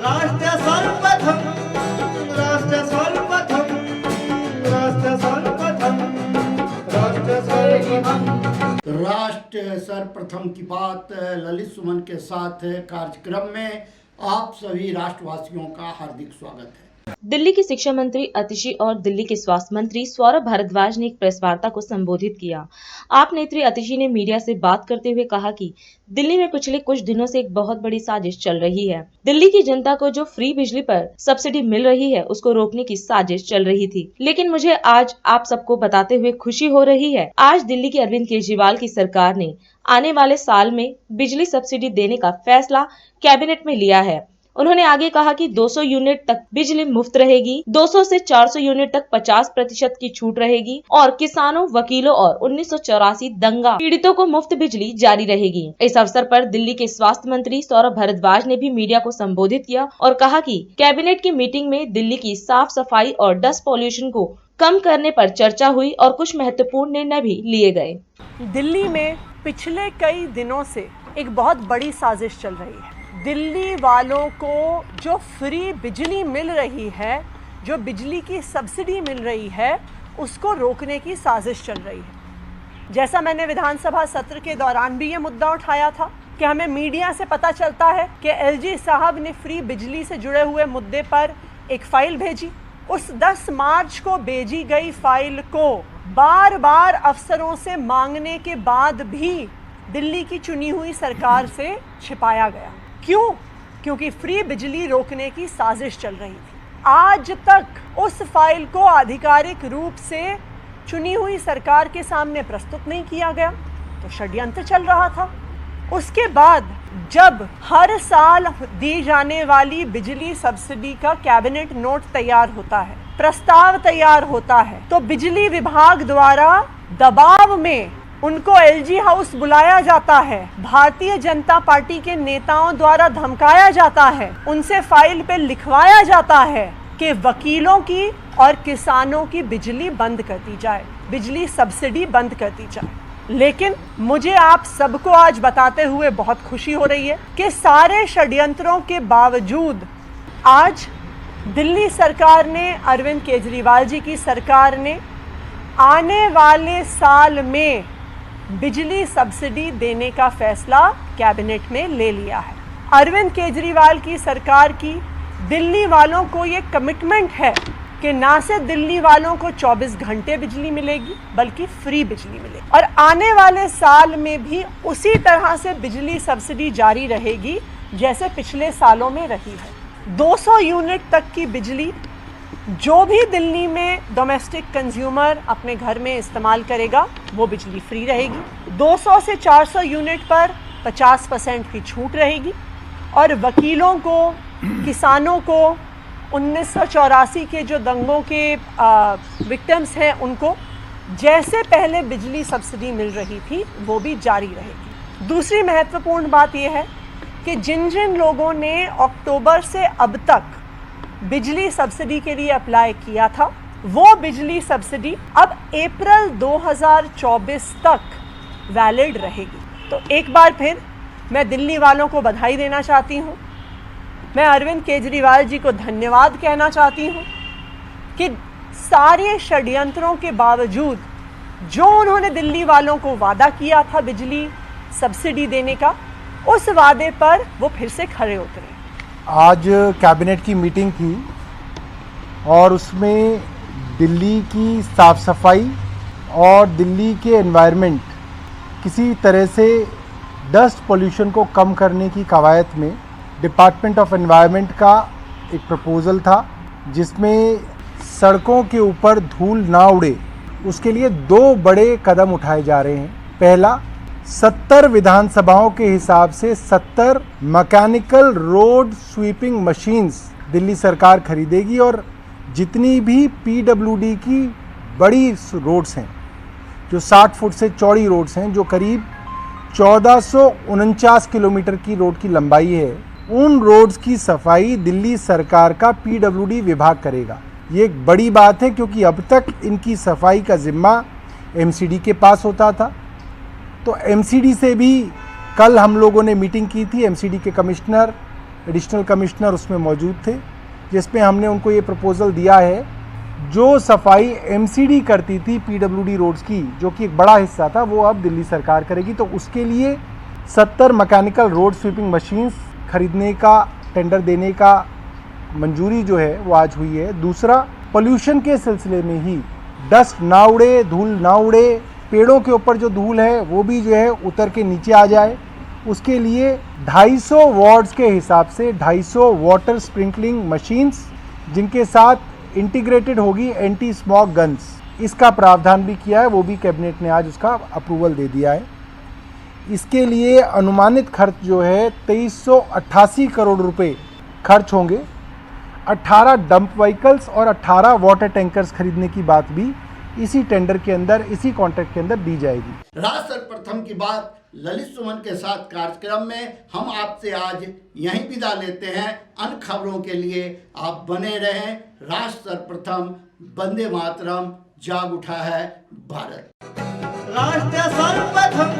राष्ट्र सर्वप्रथम राष्ट्र सर्वप्रथम राष्ट्र सर्वप्रथम राष्ट्र सर्वप्रथम राष्ट्र सर्वप्रथम की बात ललित सुमन के साथ कार्यक्रम में आप सभी राष्ट्रवासियों का हार्दिक स्वागत है। दिल्ली की शिक्षा मंत्री अतिशी और दिल्ली के स्वास्थ्य मंत्री सौरभ भारद्वाज ने एक प्रेस वार्ता को संबोधित किया। आप नेत्री अतिशी ने मीडिया से बात करते हुए कहा कि दिल्ली में पिछले कुछ दिनों से एक बहुत बड़ी साजिश चल रही है। दिल्ली की जनता को जो फ्री बिजली पर सब्सिडी मिल रही है उसको रोकने की साजिश चल रही थी, लेकिन मुझे आज आप सबको बताते हुए खुशी हो रही है। आज दिल्ली की अरविंद केजरीवाल की सरकार ने आने वाले साल में बिजली सब्सिडी देने का फैसला कैबिनेट में लिया है। उन्होंने आगे कहा कि 200 यूनिट तक बिजली मुफ्त रहेगी, 200 से 400 यूनिट तक 50% की छूट रहेगी और किसानों, वकीलों और 1984 दंगा पीड़ितों को मुफ्त बिजली जारी रहेगी। इस अवसर पर दिल्ली के स्वास्थ्य मंत्री सौरभ भारद्वाज ने भी मीडिया को संबोधित किया और कहा कि कैबिनेट की मीटिंग में दिल्ली की साफ सफाई और डस्ट पॉल्यूशन को कम करने पर चर्चा हुई और कुछ महत्वपूर्ण निर्णय भी लिए गए। दिल्ली में पिछले कई दिनों से एक बहुत बड़ी साजिश चल रही है। दिल्ली वालों को जो फ्री बिजली मिल रही है, जो बिजली की सब्सिडी मिल रही है, उसको रोकने की साजिश चल रही है। जैसा मैंने विधानसभा सत्र के दौरान भी ये मुद्दा उठाया था कि हमें मीडिया से पता चलता है कि एलजी साहब ने फ्री बिजली से जुड़े हुए मुद्दे पर एक फाइल भेजी। उस 10 मार्च को भेजी गई फाइल को बार बार अफसरों से मांगने के बाद भी दिल्ली की चुनी हुई सरकार से छिपाया गया। क्यों? क्योंकि फ्री बिजली रोकने की साजिश चल रही थी। आज तक उस फाइल को आधिकारिक रूप से चुनी हुई सरकार के सामने प्रस्तुत नहीं किया गया, तो षड्यंत्र चल रहा था। उसके बाद जब हर साल दी जाने वाली बिजली सब्सिडी का कैबिनेट नोट तैयार होता है, प्रस्ताव तैयार होता है, तो बिजली विभाग द्वारा दबाव में उनको एलजी हाउस बुलाया जाता है, भारतीय जनता पार्टी के नेताओं द्वारा धमकाया जाता है, उनसे फाइल पे लिखवाया जाता है कि वकीलों की और किसानों की बिजली बंद कर दी जाए, बिजली सब्सिडी बंद कर दी जाए। लेकिन मुझे आप सबको आज बताते हुए बहुत खुशी हो रही है कि सारे षड्यंत्रों के बावजूद आज दिल्ली सरकार ने, अरविंद केजरीवाल जी की सरकार ने आने वाले साल में बिजली सब्सिडी देने का फैसला कैबिनेट में ले लिया है। अरविंद केजरीवाल की सरकार की दिल्ली वालों को ये कमिटमेंट है कि ना सिर्फ दिल्ली वालों को 24 घंटे बिजली मिलेगी बल्कि फ्री बिजली मिलेगी, और आने वाले साल में भी उसी तरह से बिजली सब्सिडी जारी रहेगी जैसे पिछले सालों में रही है। 200 यूनिट तक की बिजली जो भी दिल्ली में डोमेस्टिक कंज्यूमर अपने घर में इस्तेमाल करेगा वो बिजली फ्री रहेगी। 200 से 400 यूनिट पर 50% की छूट रहेगी और वकीलों को, किसानों को, 1984 के जो दंगों के विक्टिम्स हैं उनको जैसे पहले बिजली सब्सिडी मिल रही थी वो भी जारी रहेगी। दूसरी महत्वपूर्ण बात यह है कि जिन जिन लोगों ने अक्टूबर से अब तक बिजली सब्सिडी के लिए अप्लाई किया था, वो बिजली सब्सिडी अब अप्रैल 2024 तक वैलिड रहेगी। तो एक बार फिर मैं दिल्ली वालों को बधाई देना चाहती हूँ। मैं अरविंद केजरीवाल जी को धन्यवाद कहना चाहती हूँ कि सारे षड्यंत्रों के बावजूद जो उन्होंने दिल्ली वालों को वादा किया था बिजली सब्सिडी देने का, उस वादे पर वो फिर से खरे उतरे। आज कैबिनेट की मीटिंग थी और उसमें दिल्ली की साफ़ सफाई और दिल्ली के एनवायरनमेंट, किसी तरह से डस्ट पोल्यूशन को कम करने की कवायद में डिपार्टमेंट ऑफ एनवायरनमेंट का एक प्रपोज़ल था जिसमें सड़कों के ऊपर धूल ना उड़े उसके लिए 2 बड़े कदम उठाए जा रहे हैं। पहला, 70 विधानसभाओं के हिसाब से 70 mechanical road sweeping machines Delhi सरकार खरीदेगी और जितनी भी पीडब्ल्यूडी की बड़ी रोड्स हैं, जो 60 फुट से चौड़ी रोड्स हैं, जो करीब 1449 किलोमीटर की रोड की लंबाई है, उन रोड्स की सफाई दिल्ली सरकार का पीडब्ल्यूडी विभाग करेगा। ये एक बड़ी बात है क्योंकि अब तक इनकी सफाई का जिम्मा एमसीडी के पास होता था। तो एमसीडी से भी कल हम लोगों ने मीटिंग की थी, एमसीडी के कमिश्नर एडिशनल कमिश्नर उसमें मौजूद थे, जिसमें हमने उनको ये प्रपोज़ल दिया है, जो सफाई एमसीडी करती थी पीडब्ल्यूडी रोड्स की, जो कि एक बड़ा हिस्सा था, वो अब दिल्ली सरकार करेगी। तो उसके लिए 70 मैकेनिकल रोड स्वीपिंग मशीन्स खरीदने का टेंडर देने का मंजूरी जो है वो आज हुई है। दूसरा, पोल्यूशन के सिलसिले में ही डस्ट ना उड़े, धूल ना उड़े, पेड़ों के ऊपर जो धूल है वो भी जो है उतर के नीचे आ जाए, उसके लिए 250 वार्ड्स के हिसाब से 250 वाटर स्प्रिंकलिंग मशीन्स, जिनके साथ इंटीग्रेटेड होगी एंटी स्मॉग गन्स, इसका प्रावधान भी किया है। वो भी कैबिनेट ने आज उसका अप्रूवल दे दिया है। इसके लिए अनुमानित खर्च जो है 2388 करोड़ रुपए खर्च होंगे। 18 डंप व्हीकल्स और 18 वाटर टैंकर्स खरीदने की बात भी इसी टेंडर के अंदर, इसी कॉन्ट्रैक्ट के अंदर दी जाएगी। राष्ट्र सर्वप्रथम की बात ललित सुमन के साथ कार्यक्रम में हम आपसे आज यहीं विदा लेते हैं। अन्य खबरों के लिए आप बने रहें। राष्ट्र सर्वप्रथम, वंदे मातरम, जाग उठा है भारत। राष्ट्र सर्वप्रथम